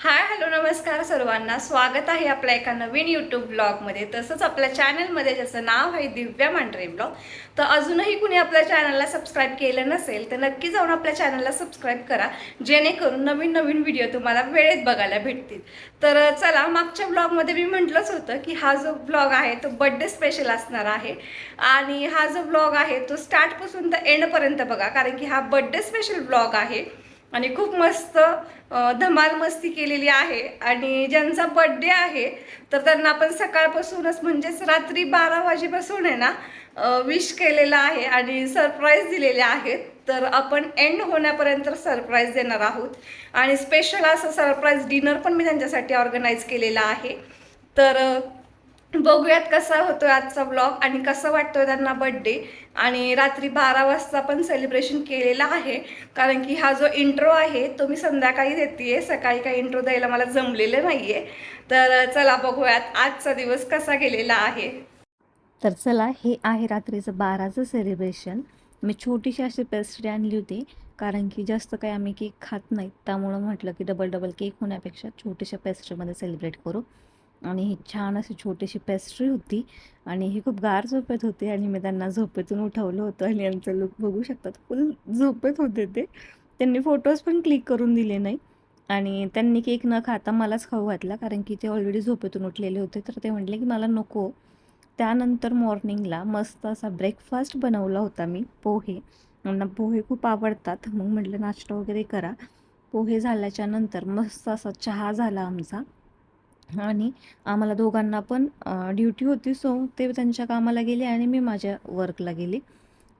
Hi hello नमस्कार सर्वांना. स्वागत आहे आपल्या एका नवीन यूट्यूब ब्लॉगमध्ये. तसंच आपल्या चॅनलमध्ये ज्याचं नाव आहे दिव्या मांढरे ब्लॉग. तर अजूनही कुणी आपल्या चॅनलला सबस्क्राईब केलं नसेल तर नक्की जाऊन आपल्या चॅनलला सबस्क्राईब करा, जेणेकरून नवीन नवीन व्हिडिओ तुम्हाला वेळेत बघायला भेटतील. तर चला, मागच्या ब्लॉगमध्ये मी म्हटलंच होतं की हा जो ब्लॉग आहे तो बड्डे स्पेशल असणार आहे. आणि हा जो ब्लॉग आहे तो स्टार्टपासून तर एंडपर्यंत बघा, कारण की हा बड्डे स्पेशल ब्लॉग आहे. आणि खूप मस्त धमाल मस्ती केलेली आहे. आणि ज्यांचा बड्डे आहे तर त्यांना आपण सकाळपासूनच म्हणजेच रात्री 12 वाजेपासून आहे ना विश केलेलं आहे आणि सरप्राईज दिलेले आहेत. तर आपण एंड होण्यापर्यंत सरप्राईज देणार आहोत. आणि स्पेशल असं सरप्राईज डिनर पण मी त्यांच्यासाठी ऑर्गनाईज केलेला आहे. तर बघूयात कसा होतोय आजचा व्लॉग आणि कसं वाटतोय त्यांना बड्डे. आणि रात्री 12 वाजता पण सेलिब्रेशन केलेला आहे, कारण की हा जो इंट्रो आहे तो मी संध्याकाळी देते, सकाळी काही इंट्रो द्यायला मला जमलेलं नाहीये. तर चला बघूयात आजचा दिवस कसा गेलेला आहे. तर चला, हे आहे रात्रीचं 12चं सेलिब्रेशन. मी छोटीशी अशी पेस्ट्री आणली होती, कारण की जास्त काही आम्ही केक खात नाहीत. त्यामुळं म्हटलं की डबल डबल केक होण्यापेक्षा छोट्याशा पेस्ट्रीमध्ये सेलिब्रेट करू. आणि ही छान अशी छोटीशी पेस्ट्री होती आणि ही खूप गार झोपेत होती आणि मी त्यांना झोपेतून उठवलं होतं आणि यांचं लुक बघू शकतात, फुल झोपेत होते ते. त्यांनी फोटोज पण क्लिक करून दिले नाही आणि त्यांनी केक न खाता मलाच खाऊ घातला, कारण की ते ऑलरेडी झोपेतून उठलेले होते. तर ते म्हटले की मला नको. त्यानंतर मॉर्निंगला मस्त असा ब्रेकफास्ट बनवला होता मी, पोहे. त्यांना पोहे खूप आवडतात, मग म्हटलं नाश्ता वगैरे करा. पोहे झाल्याच्यानंतर मस्त असा चहा झाला आमचा. आणि आम्हाला दोघांना पण ड्युटी होती, सो ते त्यांच्या कामाला गेले आणि मी माझ्या वर्कला गेले.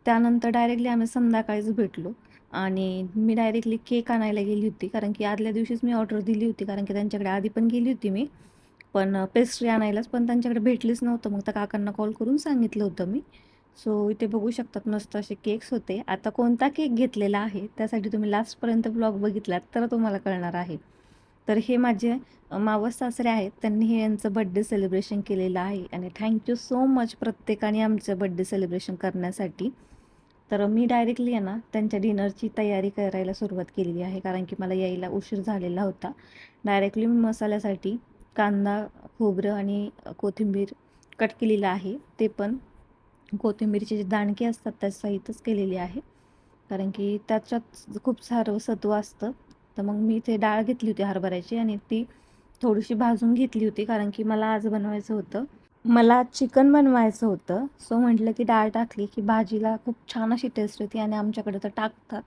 त्यानंतर डायरेक्टली आम्ही संध्याकाळीच भेटलो आणि मी डायरेक्टली केक आणायला गेली होती, कारण की आदल्या दिवशीच मी ऑर्डर दिली होती, कारण की त्यांच्याकडे आधी पण गेली होती मी. पण पेस्ट्री आणायलाच, पण त्यांच्याकडे भेटलीच नव्हतं. मग त्या काकांना कॉल करून सांगितलं होतं मी. सो इथे बघू शकतात मस्त असे केक्स होते. आता कोणता केक घेतलेला आहे त्यासाठी तुम्ही लास्टपर्यंत ब्लॉग बघितलात तर तुम्हाला कळणार आहे. तर हे माझे मावस सासरे आहेत, त्यांनी हे यांचं बड्डे सेलिब्रेशन केलेलं आहे आणि थँक्यू सो मच प्रत्येकाने आमचं बड्डे सेलिब्रेशन करण्यासाठी. तर मी डायरेक्टली आहे ना त्यांच्या डिनरची तयारी करायला सुरुवात केलेली आहे, कारण की मला यायला उशीर झालेला होता. डायरेक्टली मी मसाल्यासाठी कांदा, खोबरं आणि कोथिंबीर कट केलेलं आहे. ते पण कोथिंबीरचे जे दाणके असतात त्या सहितच केलेली आहे, कारण की त्याच्यात खूप सारं सत्व असतं. तर मग मी इथे डाळ घेतली होती हरभऱ्याची आणि ती थोडीशी भाजून घेतली होती, कारण की मला आज बनवायचं होतं. मला आज चिकन बनवायचं होतं. सो म्हटलं की डाळ टाकली की भाजीला खूप छान अशी टेस्ट येते आणि आमच्याकडे तर टाकतात.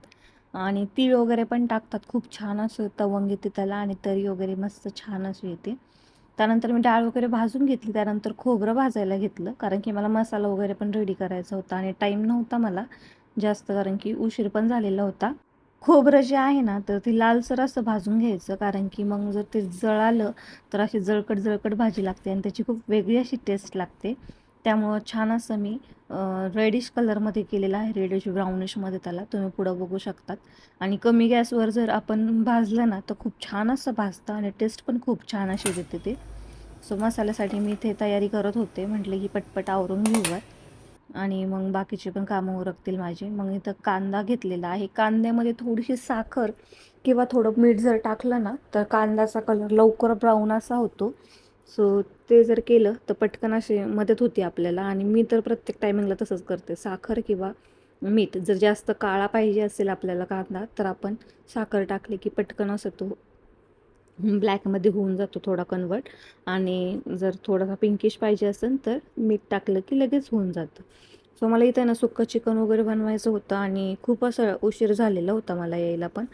आणि तीळ वगैरे पण टाकतात. खूप छान असं तवंग येते त्याला आणि तरी वगैरे मस्त छान अशी येते. त्यानंतर मी डाळ वगैरे भाजून घेतली. त्यानंतर खोबरं भाजायला घेतलं, कारण की मला मसाला वगैरे पण रेडी करायचा होता आणि टाईम नव्हता मला जास्त, कारण की उशीर पण झालेला होता. खोबरं जे आहे ना, तर ते लालसर असं भाजून घ्यायचं, कारण की मग जर ते जळालं तर अशी जळकट जळकट भाजी लागते आणि त्याची खूप वेगळी अशी टेस्ट लागते. त्यामुळं छान असं मी रेडिश कलरमध्ये केलेलं आहे, रेडिश ब्राउनिशमध्ये त्याला तुम्ही पुढं बघू शकतात. आणि कमी गॅसवर जर आपण भाजलं ना तर खूप छान असं भाजतं आणि टेस्ट पण खूप छान अशी देते ते. सो मसाल्यासाठी मी इथे तयारी करत होते, म्हटले की पटपट आवरून घेऊयात आणि मग बाकीची पण कामं उरकतील माझी. मग इथं कांदा घेतलेला आहे. कांद्यामध्ये थोडीशी साखर किंवा थोडं मीठ जर टाकलं ना तर कांद्याचा कलर लवकर ब्राऊन असा होतो. सो ते जर केलं तर पटकन अशी मदत होती आपल्याला. आणि मी तर प्रत्येक टायमिंगला तसंच करते, साखर किंवा मीठ. जर जास्त काळा पाहिजे असेल आपल्याला कांदा तर आपण साखर टाकली की पटकन असं तो ब्लॅकमध्ये होऊन जातो थोडा कन्वर्ट. आणि जर थोडासा पिंकिश पाहिजे असेल तर मीठ टाकलं की लगेच होऊन जातं. सो मला इथं ना सुक्कं चिकन वगैरे बनवायचं होतं आणि खूप असं उशीर झालेला होता मला यायला पण,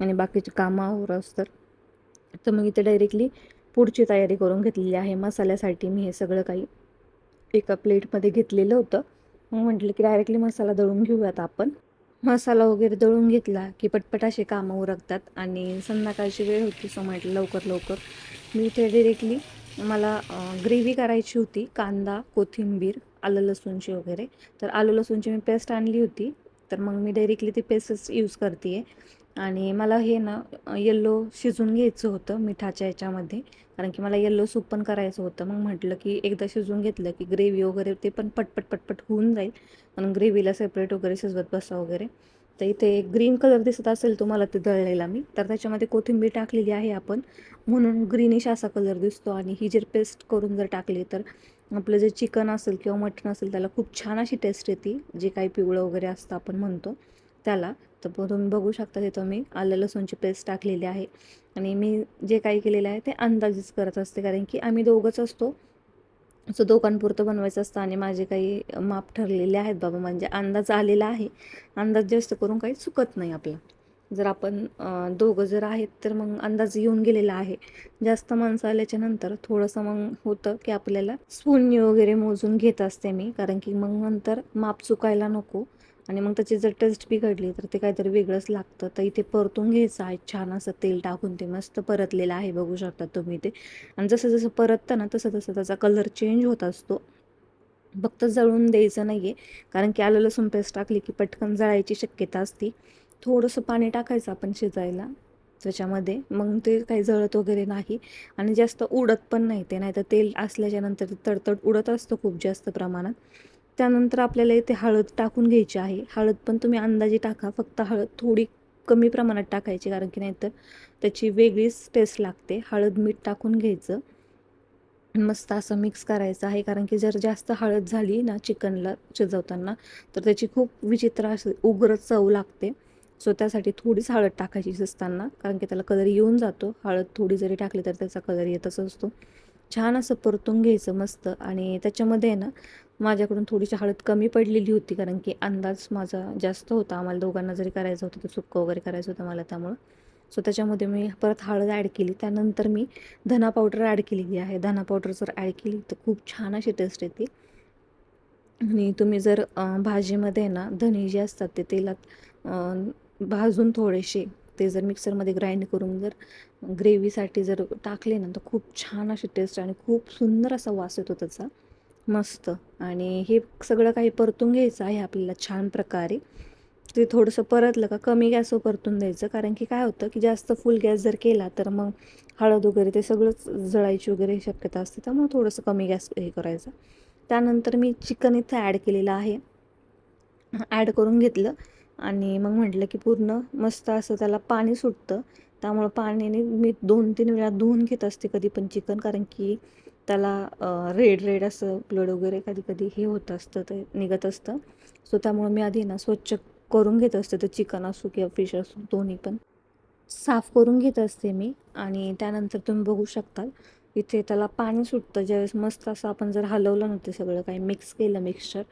आणि बाकीचे कामं आवरस तर मग इथे डायरेक्टली पुढची तयारी करून घेतलेली आहे. मसाल्यासाठी मी हे सगळं काही एका प्लेटमध्ये घेतलेलं होतं. मग म्हटलं की डायरेक्टली मसाला दळून घेऊयात आपण. मसाला वगैरे दळून घेतला की पटपट असे कामं उरकतात आणि संध्याकाळची वेळ होती, सो म्हटलं लवकर लवकर मी इथे डायरेक्टली मला ग्रेव्ही करायची होती. कांदा, कोथिंबीर, आलं लसूणची वगैरे. तर आलं लसूणची मी पेस्ट आणली होती, तर मग मी डायरेक्टली ती पेस्टच यूज करते आहे. आणि मला हे ना येल्लो शिजून घ्यायचं होतं मिठाच्या याच्यामध्ये, कारण की मला येल्लो सूप पण करायचं होतं. मग म्हटलं की एकदा शिजून घेतलं की ग्रेव्ही वगैरे ते पण पटपट पटपट होऊन जाईल, पण ग्रेव्हीला सेपरेट वगैरे शिजवत बसा वगैरे. तर इथे ग्रीन कलर दिसत असेल तुम्हाला ते दळलेला मी, तर त्याच्यामध्ये कोथिंबीर टाकलेली आहे आपण, म्हणून ग्रीनिश असा कलर दिसतो. आणि ही जर पेस्ट करून जर टाकली तर आपलं जे चिकन असेल किंवा मटण असेल त्याला खूप छान अशी टेस्ट येते, जे काही पिवळं वगैरे असतं आपण म्हणतो त्याला. तर तुम्ही बघू शकता तिथं मी आलं लसूणची पेस्ट टाकलेली आहे. आणि मी जे काही केलेलं आहे ते अंदाजेच करत असते, कारण की आम्ही दोघंच असतो, असं दोघांपुरतं बनवायचं असतं. आणि माझे काही माप ठरलेले आहेत बाबा, म्हणजे अंदाज आलेला आहे. अंदाज जास्त करून काही चुकत नाही आपला. जर आपण दोघं जर आहेत तर मग अंदाज येऊन गेलेला आहे. जास्त माणसं आल्याच्या नंतर थोडंसं मग होतं की आपल्याला स्पूननी वगैरे मोजून घेत असते मी, कारण की मग नंतर माप चुकायला नको. आणि मग त्याची जर टेस्ट बिघडली तर ते काहीतरी वेगळंच लागतं. तर इथे परतून घ्यायचं आहे छान असं तेल टाकून, ते मस्त परतलेलं आहे बघू शकता तुम्ही ते. आणि जसं जसं परततं ना तसं तसं त्याचा कलर चेंज होत असतो. फक्त जळून द्यायचं नाही आहे, कारण की आलं लसूण पेस्ट टाकली की पटकन जळायची शक्यता असते. थोडंसं पाणी टाकायचं आपण शिजायला त्याच्यामध्ये, मग ते काही जळत वगैरे नाही. आणि जास्त उडत पण नाही ते, नाही तर तेल असल्याच्यानंतर ते तडतड उडत असतं खूप जास्त प्रमाणात. त्यानंतर आपल्याला इथे हळद टाकून घ्यायची आहे. हळद पण तुम्ही अंदाजे टाका, फक्त हळद थोडी कमी प्रमाणात टाकायची, कारण की नाहीतर त्याची वेगळीच टेस्ट लागते. हळद मीठ टाकून घ्यायचं, मस्त असं मिक्स करायचं आहे, कारण की जर जास्त हळद झाली ना चिकनला शिजवताना तर त्याची खूप विचित्र अशी उग्र चव लागते. सो त्यासाठी थोडीच हळद टाकायची शिजताना, कारण की त्याला कलर येऊन जातो. हळद थोडी जरी टाकली तर त्याचा कलर येतच असतो. छान असं परतून घ्यायचं मस्त. आणि त्याच्यामध्ये आहे ना माझ्याकडून थोडीशी हळद कमी पडलेली होती, कारण की अंदाज माझा जास्त होता, आम्हाला दोघांना जरी करायचं होतं तर सुक्कं वगैरे करायचं होतं मला, त्यामुळं सो त्याच्यामध्ये मी परत हळद ॲड केली. त्यानंतर मी धना पावडर ॲड केलेली आहे. धना पावडर जर ॲड केली तर खूप छान अशी टेस्ट येते. आणि तुम्ही जर भाजीमध्ये ना धने जे असतात ते तेलात भाजून थोडेसे ते जर मिक्सरमध्ये ग्राइंड करून जर ग्रेव्हीसाठी जर टाकले ना तर खूप छान अशी टेस्ट आणि खूप सुंदर असा वास येतो त्याचा मस्त. आणि हे सगळं काही परतून घ्यायचं आहे आपल्याला छान प्रकारे. ते थोडंसं परतलं का कमी गॅसवर परतून द्यायचं, कारण की काय होतं की जास्त फुल गॅस जर केला तर मग हळद वगैरे ते सगळंच जळायची वगैरे शक्यता असते, त्यामुळे थोडंसं कमी गॅस हे करायचं. त्यानंतर मी चिकन इथं ॲड केलेलं आहे, ॲड करून घेतलं. आणि मग म्हटलं की पूर्ण मस्त असं त्याला पाणी सुटतं, त्यामुळं पाण्याने मी 2-3 वेळा धुवून घेत असते कधी पण चिकन, कारण की त्याला रेड रेड असं ब्लड वगैरे कधी कधी हे होत असतं, ते निघत असतं. सो त्यामुळे मी आधी ना स्वच्छ करून घेत असते, तर चिकन असो किंवा फिश असो दोन्ही पण साफ करून घेत असते मी. आणि त्यानंतर तुम्ही बघू शकता इथे त्याला पाणी सुटतं ज्यावेळेस मस्त असं आपण जर हलवलं ना ते सगळं काही मिक्स केलं मिक्सचर,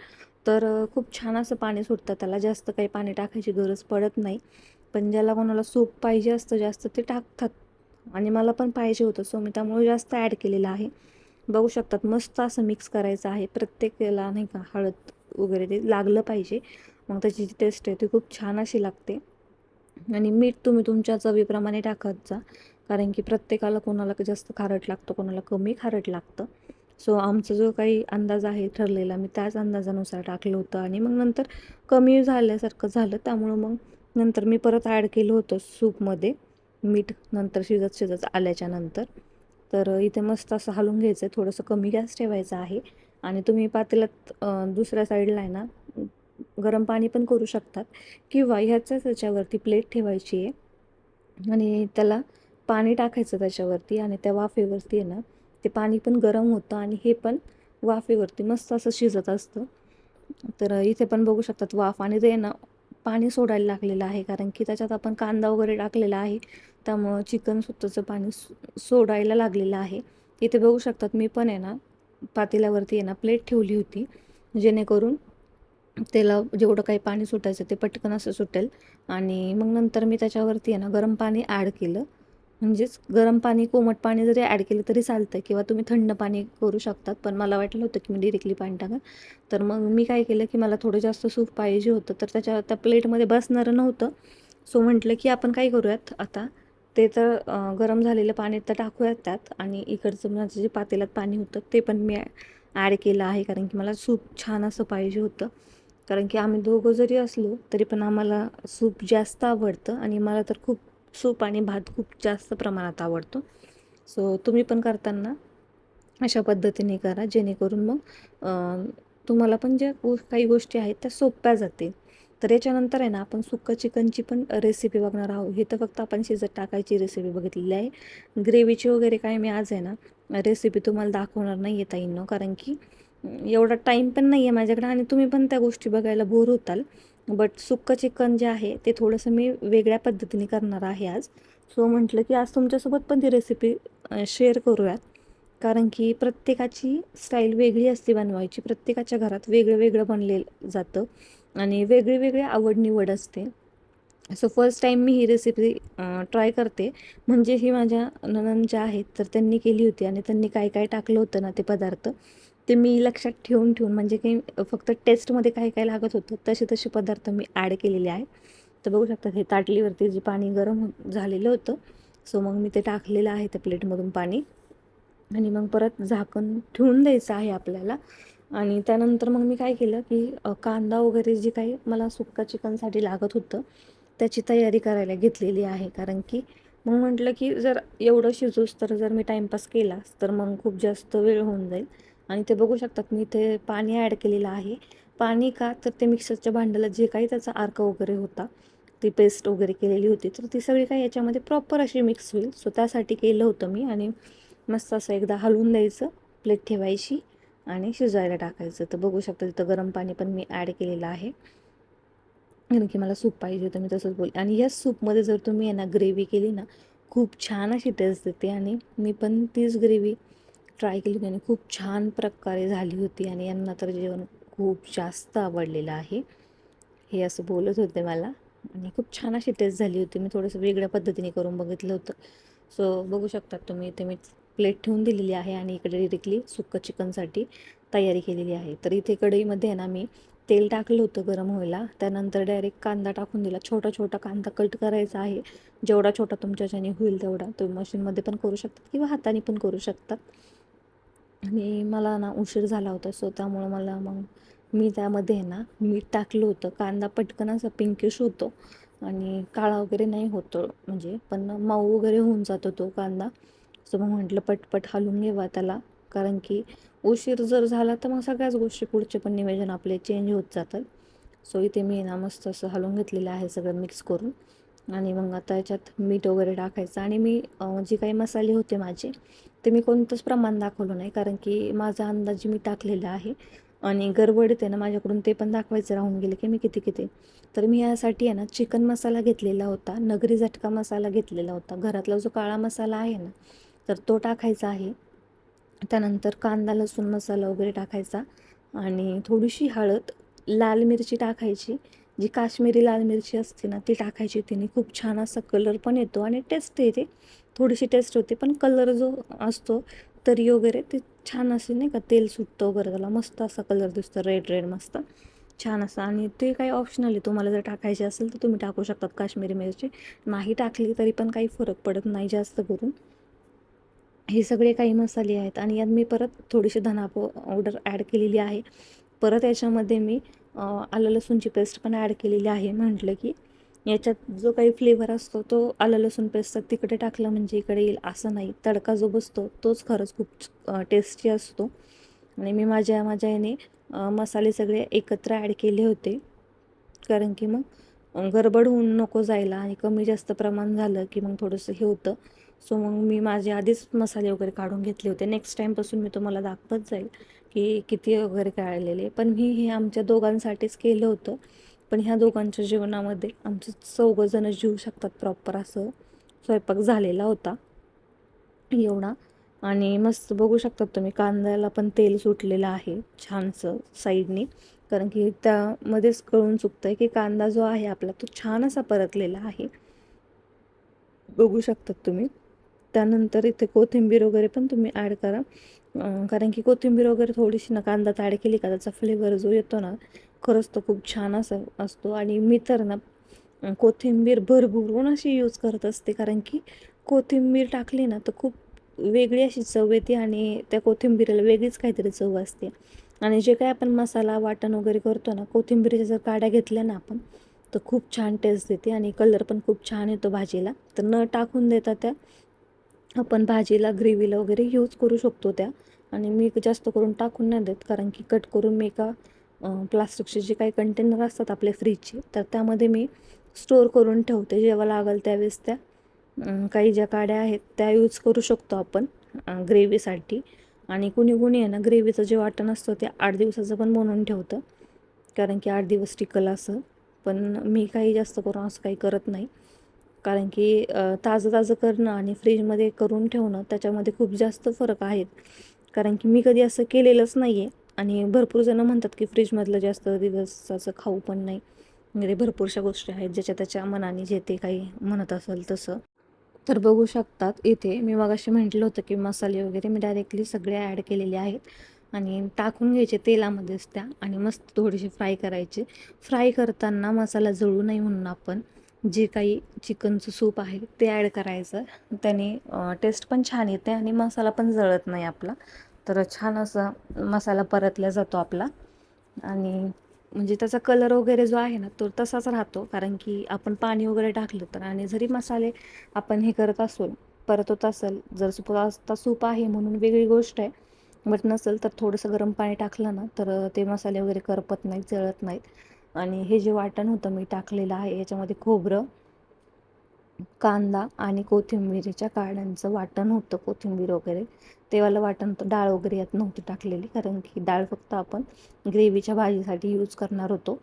तर खूप छान असं पाणी सुटतं त्याला. जास्त काही पाणी टाकायची गरज पडत नाही, पण ज्याला कोणाला सूप पाहिजे असतं जास्त ते टाकतात, आणि मला पण पाहिजे होतं सो मी त्यामुळे जास्त ॲड केलेलं आहे. बघू शकतात मस्त असं मिक्स करायचं आहे प्रत्येक वेळेला, नाही का, हळद वगैरे ते लागलं पाहिजे, मग त्याची जी टेस्ट आहे ती खूप छान अशी लागते. आणि मीठ तुम्ही तुमच्या चवीप्रमाणे टाकत जा, कारण की प्रत्येकाला कोणाला जास्त खारट लागतं, कोणाला कमी खारट लागतं. सो आमचा जो काही अंदाज आहे ठरलेला मी त्याच अंदाजानुसार टाकलं होतं. आणि मग नंतर कमी झाल्यासारखं झालं, त्यामुळं मग नंतर मी परत ॲड केलं होतं सूपमध्ये मीठ, नंतर शिजत शिजत आल्याच्या नंतर. तर इथे मस्त असं हलवून घ्यायचं आहे, थोडंसं कमी गॅस ठेवायचा आहे. आणि तुम्ही पातेल्यात दुसऱ्या साईडला आहे ना गरम पाणी पण करू शकतात, किंवा ह्याच्याच त्याच्यावरती प्लेट ठेवायची आहे आणि त्याला पाणी टाकायचं त्याच्यावरती, आणि त्या वाफेवरती आहे ना ते पाणी पण गरम होतं आणि हे पण वाफेवरती मस्त असं शिजत असतं. तर इथे पण बघू शकतात वाफ, आणि ते ना पाणी सोडायला लागलेलं आहे, कारण की त्याच्यात आपण कांदा वगैरे टाकलेला आहे, त्यामुळं चिकन सुद्धाचं पाणी सोडायला लागलेलं आहे. इथे बघू शकतात मी पण आहे ना पातेल्यावरती आहे ना प्लेट ठेवली होती, जेणेकरून त्याला जेवढं काही पाणी सुटायचं ते पटकन असं सुटेल. आणि मग नंतर मी त्याच्यावरती आहे ना गरम पाणी ॲड केलं, म्हणजेच गरम पाणी कोमट पाणी जरी ॲड केलं तरी चालतं, किंवा तुम्ही थंड पाणी करू शकतात, पण मला वाटलं होतं की मी डिरेक्टली पाणी टाका. तर मग मी काय केलं की मला थोडं जास्त सूप पाहिजे होतं, तर त्या प्लेटमध्ये बसणारं नव्हतं. सो म्हटलं की आपण काय करूयात आता, ते तर गरम झालेलं पाणी तर टाकूयात त्यात, आणि इकडचं माझं जे पातेल्यात पाणी होतं ते पण मी ॲड केलं आहे, कारण की मला सूप छान असं पाहिजे होतं. कारण की आम्ही दोघं जरी असलो तरी पण आम्हाला सूप जास्त आवडतं, आणि मला तर खूप सूप आणि भात खूप जास्त प्रमाणात आवडतो. सो तुम्ही पण करताना अशा पद्धतीने करा, जेणेकरून मग तुम्हाला पण ज्या काही गोष्टी आहेत त्या सोप्या जातील. तर याच्यानंतर आहे ना आपण सुक्का चिकनची पण रेसिपी बघणार आहोत. हे तर फक्त आपण शिजत टाकायची रेसिपी बघितलेली आहे. ग्रेव्हीची वगैरे काय मी आज आहे ना रेसिपी तुम्हाला दाखवणार नाही आहे ताईंनो, कारण की एवढा टाईम पण नाही आहे माझ्याकडे आणि तुम्ही पण त्या गोष्टी बघायला बोर होताल. बट सुक्का चिकन जे आहे ते थोडंसं मी वेगळ्या पद्धतीने करणार आहे आज. सो म्हटलं की आज तुमच्यासोबत पण ती रेसिपी शेअर करूयात, कारण की प्रत्येकाची स्टाईल वेगळी असते बनवायची. प्रत्येकाच्या घरात वेगळं वेगळं बनलेलं जातं आणि वेगळी वेगळी आवड निवड असते. सो फर्स्ट टाईम मी ही रेसिपी ट्राय करते. म्हणजे ही माझ्या नणंद ज्या आहेत तर त्यांनी केली होती आणि त्यांनी काय काय टाकलं होतं ना ते पदार्थ, ते मी लक्षात ठेवून ठेवून म्हणजे काही फक्त टेस्टमध्ये काय काय लागत होतं तसे तसे पदार्थ मी ॲड केलेले आहे. तर बघू शकता हे ताटलीवरती जे पाणी गरम झालेलं होतं, सो मग मी ते टाकलेलं आहे त्या प्लेटमधून पाणी आणि मग परत झाकण ठेवून द्यायचं आहे आपल्याला. आणि त्यानंतर मग मी काय केलं की कांदा वगैरे जे काही मला सुक्का चिकनसाठी लागत होतं त्याची तयारी करायला घेतलेली आहे. कारण की मग म्हटलं की जर एवढं शिजूस तर जर मी टाईमपास केला तर मग खूप जास्त वेळ होऊन जाईल. आणि ते बघू शकतात मी ते पाणी ॲड केलेलं आहे. पाणी का तर ते मिक्सरच्या भांड्याला जे काही त्याचा अर्क वगैरे होता, ती पेस्ट वगैरे केलेली होती तर ती सगळी काही याच्यामध्ये प्रॉपर अशी मिक्स होईल. सो त्यासाठी केलं होतं मी. आणि मस्त असं एकदा हलवून द्यायचं, प्लेट ठेवायची आणि शिजायला टाकायचं. तर बघू शकता तिथं गरम पाणी पण मी ॲड केलेलं आहे, कारण की मला सूप पाहिजे होतं, मी तसंच बोलले. आणि या सूपमध्ये जर तुम्ही आहे ना ग्रेव्ही केली ना खूप छान अशी टेस्ट देते. आणि मी पण तीच ग्रेव्ही ट्राय केली होती आणि खूप छान प्रकारे झाली होती आणि यांना तर जेवण खूप जास्त आवडलेलं आहे. हे असं बोलत होते मला आणि खूप छान अशी टेस्ट झाली होती. मी थोडंसं वेगळ्या पद्धतीने करून बघितलं होतं. सो बघू शकतात तुम्ही, इथे मी प्लेट ठेवून दिलेली आहे आणि इकडे डिरेक्टली सुक्का चिकनसाठी तयारी केलेली आहे. तर इथे कढईमध्ये आहे ना मी तेल टाकलं होतं गरम व्हायला. त्यानंतर डायरेक्ट कांदा टाकून दिला. छोटा छोटा कांदा कट करायचा आहे. जेवढा छोटा तुमच्याच्याने होईल तेवढा. तुम्ही मशीनमध्ये पण करू शकतात किंवा हाताने पण करू शकतात. आणि मला ना उशीर झाला होता, सो त्यामुळं मला मग मी त्यामध्ये आहे ना मीठ टाकलं होतं. कांदा पटकन असा पिंकिश होतो आणि काळा वगैरे नाही होतो, म्हणजे पण मऊ वगैरे होऊन जातो तो कांदा. सो मग म्हटलं पटपट हलवून घ्यावा त्याला, कारण की उशीर जर झाला तर मग सगळ्याच गोष्टी पुढचे पण नियोजन आपले चेंज होत जातात. सो इथे मी ना मस्त असं हलवून घेतलेलं आहे सगळं मिक्स करून. आणि मग आता याच्यात मीठ वगैरे टाकायचं. आणि मी जे काही मसाले होते माझे ते मी कोणतंच प्रमाण दाखवलं नाही, कारण की माझा अंदाज मी टाकलेला आहे आणि गडबडीत आहे ना माझ्याकडून ते पण दाखवायचं राहून गेले की मी किती किती. तर मी यासाठी आहे ना चिकन मसाला घेतलेला होता, नगरी झटका मसाला घेतलेला होता, घरातला जो काळा मसाला आहे ना तर तो टाकायचा आहे. त्यानंतर कांदा लसूण मसाला वगैरे टाकायचा आणि थोडीशी हळद, लाल मिरची टाकायची, जी काश्मीरी लाल मिरची असते ना ती टाकायची. तिने खूप छान असा कलर पण येतो आणि टेस्ट येते, थोडीशी टेस्ट होते, पण कलर जो असतो तरी वगैरे ते छान असे नाही का, तेल सुटतं वगैरे त्याला, मस्त असा कलर दिसतो, रेड रेड मस्त छान असा. आणि ते काही ऑप्शनल आहे, तुम्हाला जर टाकायचे असेल तर तुम्ही टाकू शकतात काश्मीरी मिरची. नाही टाकली तरी पण काही फरक पडत नाही जास्त करून. हे सगळे काही मसाले आहेत आणि यात मी परत थोडीशी धना पावडर ॲड केलेली आहे. परत याच्यामध्ये मी आलं लसूणची पेस्ट पण ॲड केलेली आहे. म्हटलं की याच्यात जो काही फ्लेवर असतो तो आलं लसूण पेस्ट तिकडे टाकलं म्हणजे इकडे येईल असं नाही. तडका जो बसतो तोच खरंच खूप टेस्टी असतो. आणि मी माझ्या याने मसाले सगळे एकत्र ॲड केले होते, कारण की मग गडबड होऊन नको जायला आणि कमी जास्त प्रमाण झालं की मग थोडंसं हे होतं. सो मग मी माझे आधीच मसाले वगैरे काढून घेतले होते. नेक्स्ट टाईमपासून मी तुम्हाला दाखवत जाईल की किती वगैरे काढलेले. पण मी हे आमच्या दोघांसाठीच केलं होतं, पण ह्या दोघांच्या जेवणामध्ये आमचे चौघंजणं जेवू शकतात प्रॉपर असं स्वयंपाक झालेला होता एवढा. आणि मस्त बघू शकतात तुम्ही कांद्याला पण तेल सुटलेलं आहे छानसं साईडनी, कारण की त्यामध्येच कळून चुकतं आहे की कांदा जो आहे आपला तो छान असा परतलेला आहे, बघू शकतात तुम्ही. त्यानंतर इथे कोथिंबीर वगैरे पण तुम्ही ॲड करा, कारण की कोथिंबीर वगैरे थोडीशी ना कांद्यात ॲड केली का त्याचा फ्लेवर जो येतो ना खरंच तो खूप छान असा असतो. आणि मी तर ना कोथिंबीर भरभरून अशी यूज करत असते, कारण की कोथिंबीर टाकली ना तर खूप वेगळी अशी चव येते आणि त्या कोथिंबीरीला वेगळीच काहीतरी चव असते. आणि जे काही आपण मसाला वाटण वगैरे करतो ना, कोथिंबीरीच्या जर काड्या घेतल्या ना आपण तर खूप छान टेस्ट देते आणि कलर पण खूप छान येतो भाजीला. तर न टाकून देता त्या आपण भाजीला ग्रेव्हीला वगैरे यूज करू शकतो त्या. आणि मी जास्त करून टाकून नाही देत, कारण की कट करून मी एका प्लास्टिकचे जे काही कंटेनर असतात आपले फ्रीजचे, तर त्यामध्ये मी स्टोअर करून ठेवते. जेव्हा लागेल त्यावेळेस त्या काही ज्या काड्या आहेत त्या यूज करू शकतो आपण ग्रेव्हीसाठी. आणि कुणी कुणी आहे ना ग्रेव्हीचं जे वाटण असतं ते 8 दिवसाचं पण बनवून ठेवतं, कारण की 8 दिवस टिकल असं. पण मी काही जास्त करून असं काही करत नाही, कारण की ताजं ताजं करणं आणि फ्रीजमध्ये करून ठेवणं त्याच्यामध्ये खूप जास्त फरक आहेत. कारण की मी कधी असं केलेलंच नाही आहे. आणि भरपूर जणं म्हणतात की फ्रीजमधलं जास्त दिवसाचं खाऊ पण नाही. म्हणजे भरपूरशा गोष्टी आहेत ज्याच्या त्याच्या मनाने जे ते काही म्हणत असेल तसं. तर बघू शकतात इथे मी मगाशी म्हटलं होतं की मसाले वगैरे मी डायरेक्टली सगळे ॲड केलेले आहेत आणि टाकून घ्यायचे तेलामध्येच त्या आणि मस्त थोडेसे फ्राय करायचे. फ्राय करताना मसाला जळू नये म्हणून आपण जे काही चिकनचं सूप आहे ते ॲड करायचं. त्याने टेस्ट पण छान येते आणि मसाला पण जळत नाही आपला. तर छान असा मसाला परतला जातो आपला. आणि म्हणजे त्याचा कलर वगैरे जो आहे ना तो तसाच राहतो, कारण की आपण पाणी वगैरे टाकलं तर. आणि जरी मसाले आपण हे करत असो परतत असेल, जर सपोज आता सूप आहे म्हणून वेगळी गोष्ट आहे, बट नसेल तर थोडंसं गरम पाणी टाकलं ना तर ते मसाले वगैरे करपत नाहीत, जळत नाहीत. आणि हे जे वाटण होतं मी टाकलेलं आहे याच्यामध्ये खोबरं, कांदा आणि कोथिंबीरीच्या काड्यांचं वाटण होतं, कोथिंबीर वगैरे तेवालं वाटण होतं. डाळ वगैरे यात नव्हती टाकलेली, कारण की डाळ फक्त आपण ग्रेव्हीच्या भाजीसाठी यूज करणार होतो.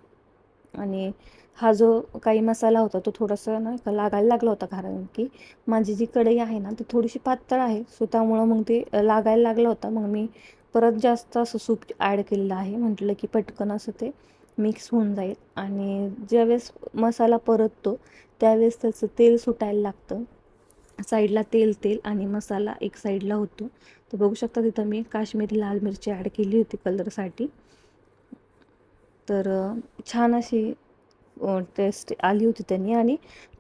आणि हा जो काही मसाला होता तो थोडासा ना लागायला लागला होता, कारण की माझी जी कढई आहे ना ती थोडीशी पातळ आहे, सो त्यामुळं मग ते लागायला लागलं होतं. मग मी परत जास्त असं सूप ॲड केलेलं आहे, म्हटलं की पटकन असं ते मिक्स होऊन जाईल. आणि ज्यावेळेस मसाला परततो त्यावेळेस त्याचं तेल सुटायला लागतं, साईडला तेल तेल आणि मसाला एक साईडला होतो. तर बघू शकता तिथं मी काश्मीरी लाल मिरची ॲड केली होती कलरसाठी. तर छान अशी टेस्ट आली होती त्यांनी. आणि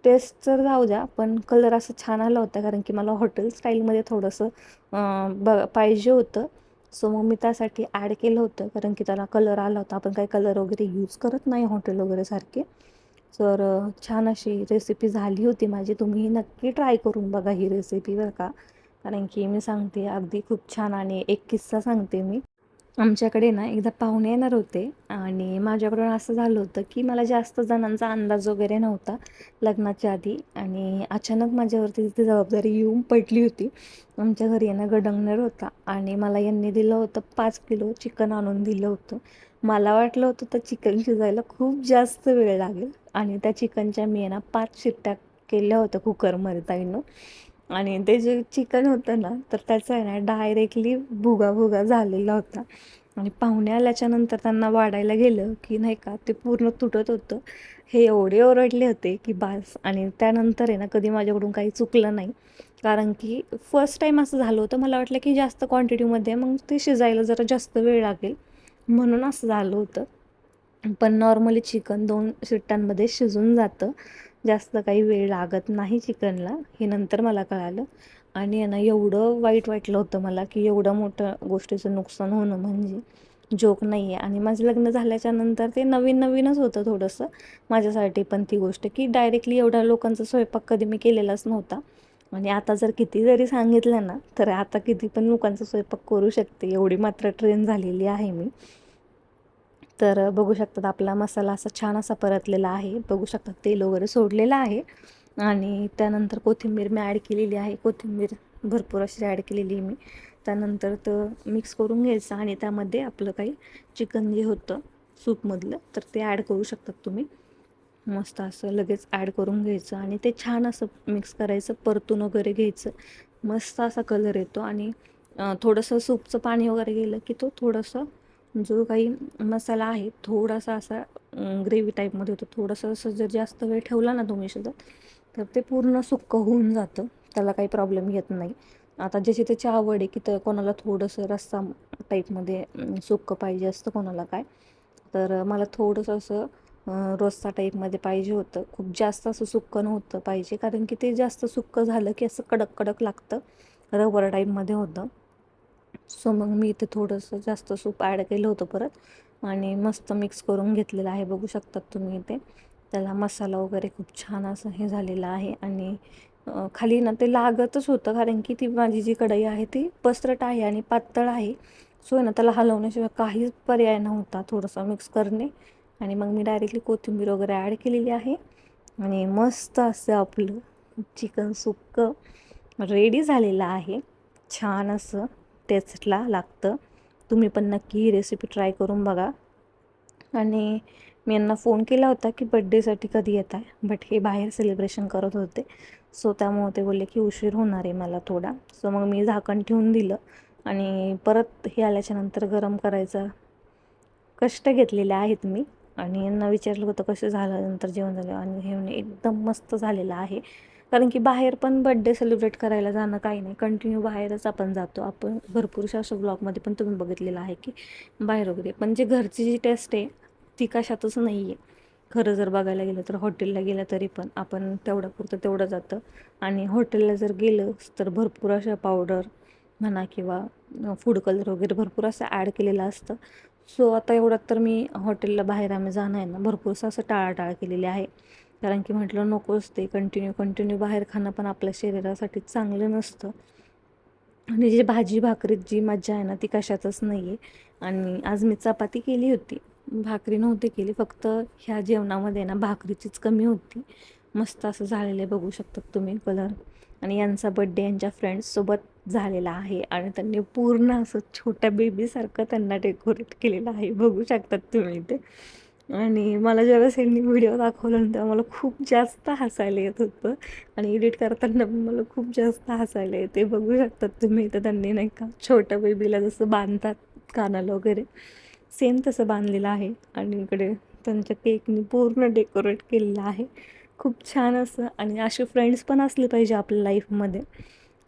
टेस्ट तर जाऊ द्या, पण कलर असं छान आला होता, कारण की मला हॉटेल स्टाईलमध्ये थोडंसं पाहिजे होतं. सो मग मी त्यासाठी ॲड केलं होतं, कारण की त्याला कलर आला होता. आपण काही कलर वगैरे यूज करत नाही हॉटेल वगैरे सारखे. तर छान अशी रेसिपी झाली होती माझी. तुम्ही नक्की ट्राय करून बघा ही रेसिपी बरं का, कारण की मी सांगते अगदी खूप छान. आणि एक किस्सा सांगते मी. आमच्याकडे ना एकदा पाहुणे येणार होते आणि माझ्याकडून असं झालं होतं की मला जास्त जणांचा अंदाज वगैरे नव्हता लग्नाच्या आधी, आणि अचानक माझ्यावरती ती जबाबदारी येऊन पडली होती. आमच्या घरी ना गडंगणार होता आणि मला यांनी दिलं होतं 5 किलो चिकन आणून दिलं होतं. मला वाटलं होतं तर चिकन शिजायला खूप जास्त वेळ लागेल, आणि त्या चिकनच्या मी ना 5 शिट्ट्या केल्या होत्या कुकरमध्ये ताईनं. आणि ते जे चिकन होतं ना तर त्याचा आहे ना डायरेक्टली भुगा भुगा झालेला होता. आणि पाहुणे आल्याच्यानंतर त्यांना वाढायला गेलं की नाही का ते पूर्ण तुटत होतं. हे एवढे ओरडले होते की बास. आणि त्यानंतर आहे ना कधी माझ्याकडून काही चुकलं नाही, कारण की फर्स्ट टाईम असं झालं होतं. मला वाटलं की जास्त क्वांटिटीमध्ये मग ते शिजायला जरा जास्त वेळ लागेल म्हणून असं झालं होतं. पण नॉर्मली चिकन 2 शिट्ट्यांमध्ये शिजून जातं, जास्त काही वेळ लागत नाही चिकनला, हे नंतर मला कळालं. आणि आहे ना एवढं वाईट वाटलं होतं मला की एवढं मोठं गोष्टीचं नुकसान होणं म्हणजे जोक नाही आहे. आणि माझं लग्न झाल्याच्यानंतर ते नवीन नवीनच होतं थोडंसं माझ्यासाठी पण ती गोष्ट, की डायरेक्टली एवढ्या लोकांचा स्वयंपाक कधी मी केलेलाच नव्हता. आणि आता जर किती जरी सांगितलं ना तर आता किती पण लोकांचा स्वयंपाक करू शकते, एवढी मात्र ट्रेन झालेली आहे मी. तर बघू शकतात आपला मसाला असा छान असा परतलेला आहे. बघू शकतात तेल वगैरे सोडलेलं आहे. आणि त्यानंतर कोथिंबीर मी ॲड केलेली आहे. कोथिंबीर भरपूर अशी ॲड केलेली आहे मी. त्यानंतर मिक्स करून घ्यायचं आणि त्यामध्ये आपलं काही चिकन जे होतं सूपमधलं तर ते ॲड करू शकतात तुम्ही. मस्त असं लगेच ॲड करून घ्यायचं आणि ते छान असं मिक्स करायचं, परतून वगैरे घ्यायचं. मस्त असा कलर येतो. आणि थोडंसं सूपचं पाणी वगैरे गेलं की तो थोडंसं जो काही मसाला आहे थोडासा असा ग्रेव्ही टाईपमध्ये होतो. थोडंसं असं जर जास्त वेळ ठेवला ना तुम्ही शिजत तर ते पूर्ण सुक्कं होऊन जातं, त्याला काही प्रॉब्लेम येत नाही. आता ज्याची त्याची आवड आहे की तर कोणाला थोडंसं रस्सा टाईपमध्ये सुक्कं पाहिजे असतं, कोणाला काय. तर मला थोडंसं असं रस्सा टाईपमध्ये पाहिजे होतं. खूप जास्त असं सुक्कं नव्हतं पाहिजे, कारण की ते जास्त सुक्कं झालं की असं कडक कडक लागतं, रबर टाईपमध्ये होतं. सो मग मी इथे थोडंसं जास्त सूप ॲड केलं होतं परत आणि मस्त मिक्स करून घेतलेलं आहे. बघू शकतात तुम्ही इथे त्याला मसाला वगैरे खूप छान असं हे झालेलं आहे. आणि खाली ना ते लागतच होतं, कारण की ती माझी जी कढई आहे ती पसरट आहे आणि पातळ आहे. सो आहे ना त्याला हलवण्याशिवाय काहीच पर्याय नव्हता, थोडंसं मिक्स करणे आणि मग मी डायरेक्टली कोथिंबीर वगैरे ॲड केलेली आहे आणि मस्त असं आपलं चिकन सुक्कं रेडी झालेलं आहे. छान असं टेस्टला लागतं. तुम्ही पण नक्की ही रेसिपी ट्राय करून बघा. आणि मी यांना फोन केला होता की बड्डेसाठी कधी येत आहे, बट हे बाहेर सेलिब्रेशन करत होते. सो त्यामुळे ते बोलले की उशीर होणार आहे मला थोडा. सो मग मी झाकण ठेवून दिलं आणि परत हे आल्याच्यानंतर गरम करायचा कष्ट घेतलेले आहेत मी. आणि यांना विचारलं होतं कसं झालं नंतर जेवण झालं, आणि हे म्हणे एकदम मस्त झालेलं आहे. कारण की बाहेर पण बड्डे सेलिब्रेट करायला जाणं काही नाही, कंटिन्यू बाहेरच आपण जातो. आपण भरपूरशा असं ब्लॉगमध्ये पण तुम्ही बघितलेलं आहे की बाहेर वगैरे, पण जे घरची जी टेस्ट आहे ती कशातच नाही आहे. खरं जर बघायला गेलं तर हॉटेलला गेलं तरी पण आपण तेवढं तेवढं जातं, आणि हॉटेलला जर गेलं तर भरपूर अशा पावडर म्हणा किंवा फूड कलर वगैरे भरपूर असं ॲड केलेलं असतं. सो आता एवढ्यात तर मी हॉटेलला बाहेर आम्ही जाणं आहे ना भरपूरसं असं टाळाटाळ केलेली आहे. कारण की म्हटलं नकोच, ते कंटिन्यू बाहेर खाणं पण आपल्या शरीरासाठी चांगलं नसतं. आणि जी भाजी भाकरीत जी मज्जा आहे ना ती कशातच नाही आहे. आणि आज मी चपाती केली होती, भाकरी नव्हती केली. फक्त ह्या जेवणामध्ये ना भाकरीचीच कमी होती. मस्त असं झालेलं आहे, बघू शकतात तुम्ही कलर. आणि यांचा बड्डे यांच्या फ्रेंड्ससोबत झालेला आहे आणि त्यांनी पूर्ण असं छोट्या बेबीसारखं त्यांना डेकोरेट केलेलं आहे, बघू शकतात तुम्ही ते. आणि मला ज्यावेळेस यांनी व्हिडिओ दाखवला ना तेव्हा मला खूप जास्त हसायला येत होतं, आणि एडिट करताना पण मला खूप जास्त हसायला येते. बघू शकतात तुम्ही, तर त्यांनी नाही का छोट्या बेबीला जसं बांधतात कानाला वगैरे, सेम तसं बांधलेलं आहे. आणि इकडे त्यांच्या केकनी पूर्ण डेकोरेट केलेलं आहे, खूप छान असं. आणि असे फ्रेंड्स पण असले पाहिजे आपल्या लाईफमध्ये,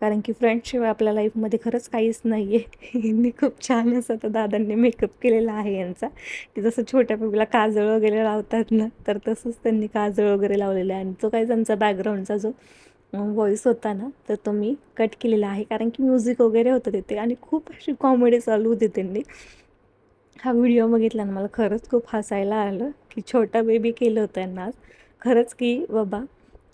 कारण की फ्रेंड्सशिवाय आपल्या लाईफमध्ये खरंच काहीच नाही आहे. यांनी खूप छान असं त्या दादांनी मेकअप केलेला आहे यांचा, की जसं छोट्या बेबीला काजळ वगैरे लावतात ना, तर तसंच त्यांनी काजळ वगैरे लावलेलं आहे. आणि तो काही त्यांचा बॅकग्राऊंडचा जो व्हॉईस होता ना तर तो मी कट केलेला आहे, कारण की म्युझिक वगैरे होतं तिथे आणि खूप अशी कॉमेडी चालू होती. त्यांनी हा व्हिडिओ बघितला ना मला खरंच खूप हसायला आलं, की छोटा बेबी केलं होतं यांना आज. खरंच की बाबा,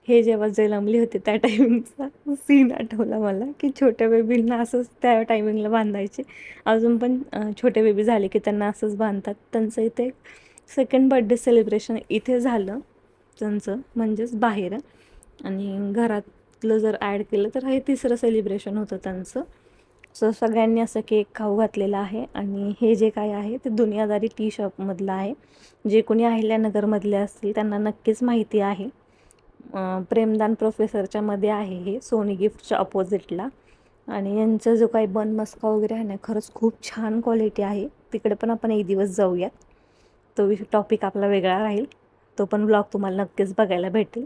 हे जेव्हा जन्मले होते त्या टायमिंगचा सीन आठवला मला, की छोट्या बेबींना असंच त्या टायमिंगला बांधायचे. अजून पण छोटे बेबी झाले की त्यांना असंच बांधतात. त्यांचं इथे सेकंड बर्थडे सेलिब्रेशन इथे झालं त्यांचं, म्हणजेच बाहेर. आणि घरातलं जर ॲड केलं तर हे तिसरं सेलिब्रेशन होतं त्यांचं. सो सगळ्यांनी असं केक खाऊ घातलेला आहे. आणि हे जे काय आहे ते दुनियादारी टी शॉपमधलं आहे. जे कोणी अहिल्यानगरमधले असतील त्यांना नक्कीच माहिती आहे. प्रेमदान प्रोफेसरच्या मध्ये आहे हे, सोनी गिफ्टच्या अपोजिटला. आणि यांचं जो काही बन मस्का वगैरे आहे ना खरंच खूप छान क्वालिटी आहे. तिकडे पण आपण एक दिवस जाऊयात, तो टॉपिक आपला वेगळा राहील, तो पण ब्लॉग तुम्हाला नक्कीच बघायला भेटेल.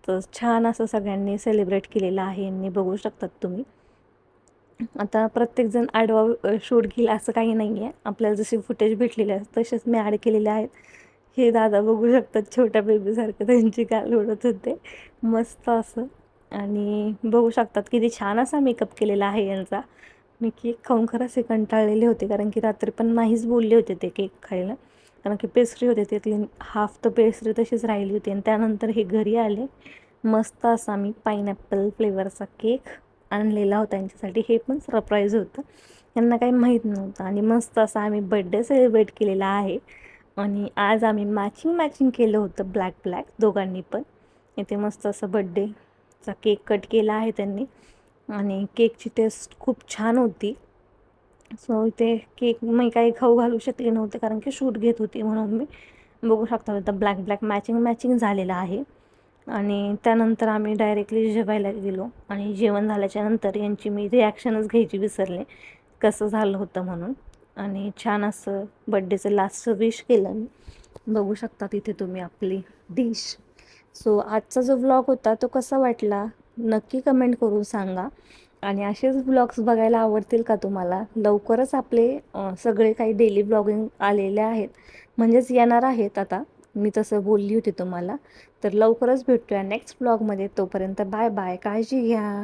तर छान असं सगळ्यांनी सेलिब्रेट केलेलं आहे यांनी, बघू शकतात तुम्ही. आता प्रत्येकजण आडवा शूट घेईल असं काही नाही आहे, आपल्याला जसे फुटेज भेटलेले आहेत तसेच मी ॲड केलेले आहेत. हे दादा बघू शकतात छोट्या बेबीसारखं त्यांची गाल ओढत होते, मस्त असं. आणि बघू शकतात किती छान असा मेकअप केलेला आहे यांचा. मी केक खाऊन खरंच हे कंटाळलेले होते, कारण की रात्री पण नाहीच बोलले होते ते केक खायला, कारण की पेस्ट्री होते त्यातली हाफ तर पेस्ट्री तशीच राहिली होती. आणि त्यानंतर हे घरी आले, मस्त असा मी पाईनॅपल फ्लेवरचा केक आणलेला होता यांच्यासाठी. हे पण सरप्राईज होतं, यांना काही माहीत नव्हतं. आणि मस्त असा आम्ही बड्डे सेलिब्रेट केलेला आहे. आणि आज आम्ही मॅचिंग केलं होतं ब्लॅक दोघांनी पण. इथे मस्त असं बड्डेचा केक कट केला आहे त्यांनी, आणि केकची टेस्ट खूप छान होती. सो इथे केक मी काही खाऊ घालू शकले नव्हते, कारण की शूट घेत होती म्हणून. मी बघू शकता आता ब्लॅक मॅचिंग झालेलं आहे. आणि त्यानंतर आम्ही डायरेक्टली जेवायला गेलो. आणि जेवण झाल्याच्या नंतर यांची मी रिॲक्शनच घ्यायची विसरले कसं झालं होतं म्हणून. आणि छान असं बड्डेचं लास्टचं विश केलं मी, बघू शकता तिथे तुम्ही आपली डिश. सो आजचा जो व्लॉग होता तो कसा वाटला नक्की कमेंट करून सांगा. आणि असेच व्लॉग्स बघायला आवडतील का तुम्हाला? लवकरच आपले सगळे काही डेली व्लॉगिंग आलेले आहेत, म्हणजेच येणार आहेत आता. मी तसं बोलली होती तुम्हाला. तर लवकरच भेटूया नेक्स्ट व्लॉगमध्ये. तोपर्यंत बाय बाय, काळजी घ्या.